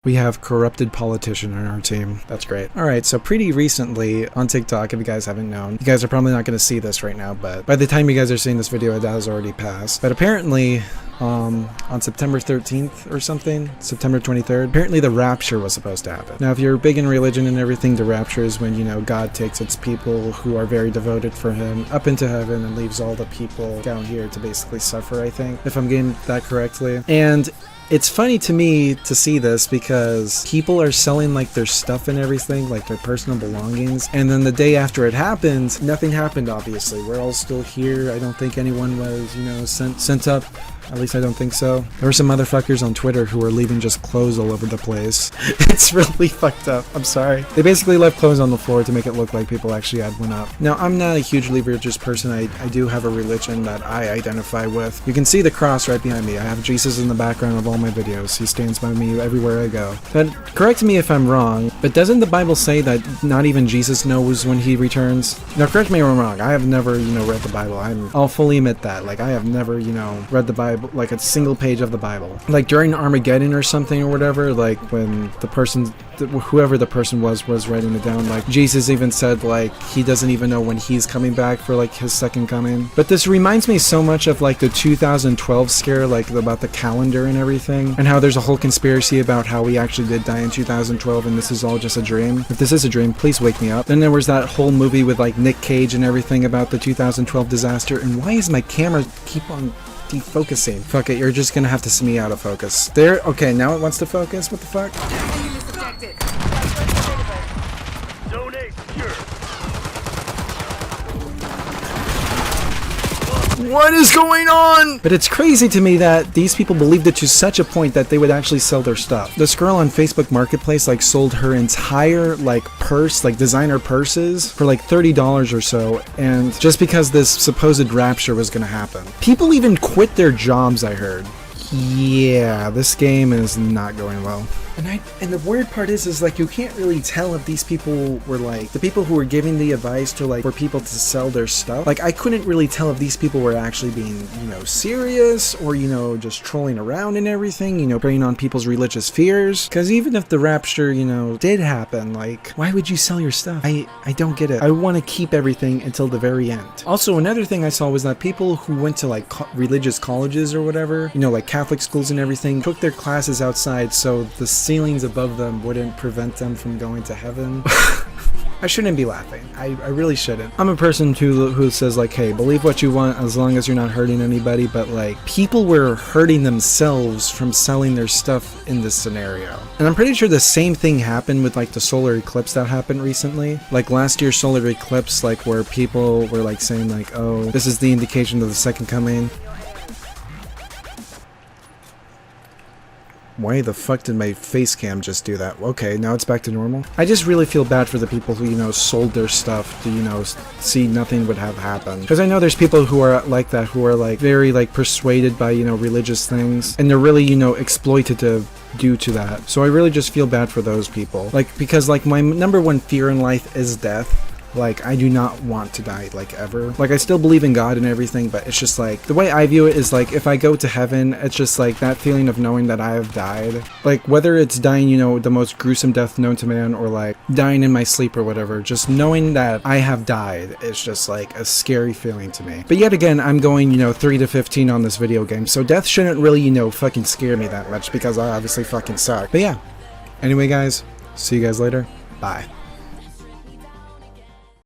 We have corrupted politician on our team. That's great. Alright, so pretty recently on TikTok, if you guys haven't known, you guys are probably not going to see this right now, but by the time you guys are seeing this video, it has already passed. But apparently, on September 13th or something, September 23rd, apparently the rapture was supposed to happen. Now, if you're big in religion and everything, the rapture is when, you know, God takes its people who are very devoted for him up into heaven and leaves all the people down here to basically suffer, I think, if I'm getting that correctly. And it's funny to me to see this because people are selling like their stuff and everything, like their personal belongings, and then the day after it happened, nothing happened, obviously. We're all still here. I don't think anyone was, you know, sent up. At least I don't think so. There were some motherfuckers on Twitter who were leaving just clothes all over the place. It's really fucked up. I'm sorry. They basically left clothes on the floor to make it look like people actually had one up. Now, I'm not a hugely religious person. I do have a religion that I identify with. You can see the cross right behind me. I have Jesus in the background of all my videos. He stands by me everywhere I go. But correct me if I'm wrong, but doesn't the Bible say that not even Jesus knows when he returns? Now, correct me if I'm wrong. I have never, you know, read the Bible. I'll fully admit that. Like, I have never, you know, read the Bible, like a single page of the Bible. Like during Armageddon or something or whatever, like when the person, whoever the person was writing it down, like Jesus even said like he doesn't even know when he's coming back for like his second coming. But this reminds me so much of like the 2012 scare, like about the calendar and everything, and how there's a whole conspiracy about how we actually did die in 2012 and this is all just a dream. If this is a dream, please wake me up. Then there was that whole movie with like Nick Cage and everything about the 2012 disaster. And why is my camera keep on defocusing? Fuck it, you're just gonna have to see me out of focus. There, okay, now it wants to focus? What the fuck? What is going on? But it's crazy to me that these people believed it to such a point that they would actually sell their stuff. This girl on Facebook Marketplace like sold her entire like purse, like designer purses, for like $30 or so, and just because this supposed rapture was gonna happen. People even quit their jobs, I heard. Yeah, this game is not going well. And the weird part is like you can't really tell if these people were like the people who were giving the advice to like for people to sell their stuff. Like I couldn't really tell if these people were actually being, you know, serious or, you know, just trolling around and everything, you know, preying on people's religious fears. Because even if the rapture, you know, did happen, like why would you sell your stuff? I don't get it. I want to keep everything until the very end. Also, another thing I saw was that people who went to like religious colleges or whatever, you know, like Catholic schools and everything, took their classes outside so the ceilings above them wouldn't prevent them from going to heaven. I shouldn't be laughing. I really shouldn't. I'm a person who says like, hey, believe what you want as long as you're not hurting anybody, but like people were hurting themselves from selling their stuff in this scenario. And I'm pretty sure the same thing happened with like the solar eclipse that happened recently. Like last year's solar eclipse, like where people were like saying like, oh, this is the indication of the second coming. Why the fuck did my face cam just do that? Okay, now it's back to normal. I just really feel bad for the people who, you know, sold their stuff to, you know, see nothing would have happened. Because I know there's people who are like that, who are like very like persuaded by, you know, religious things, and they're really, you know, exploitative due to that. So I really just feel bad for those people. Like, because like my number one fear in life is death. Like, I do not want to die, like, ever. Like, I still believe in God and everything, but it's just, like, the way I view it is, like, if I go to heaven, it's just, like, that feeling of knowing that I have died. Like, whether it's dying, you know, the most gruesome death known to man, or, like, dying in my sleep or whatever, just knowing that I have died is just, like, a scary feeling to me. But yet again, I'm going, you know, 3 to 15 on this video game, so death shouldn't really, you know, fucking scare me that much, because I obviously fucking suck. But yeah. Anyway, guys, see you guys later. Bye.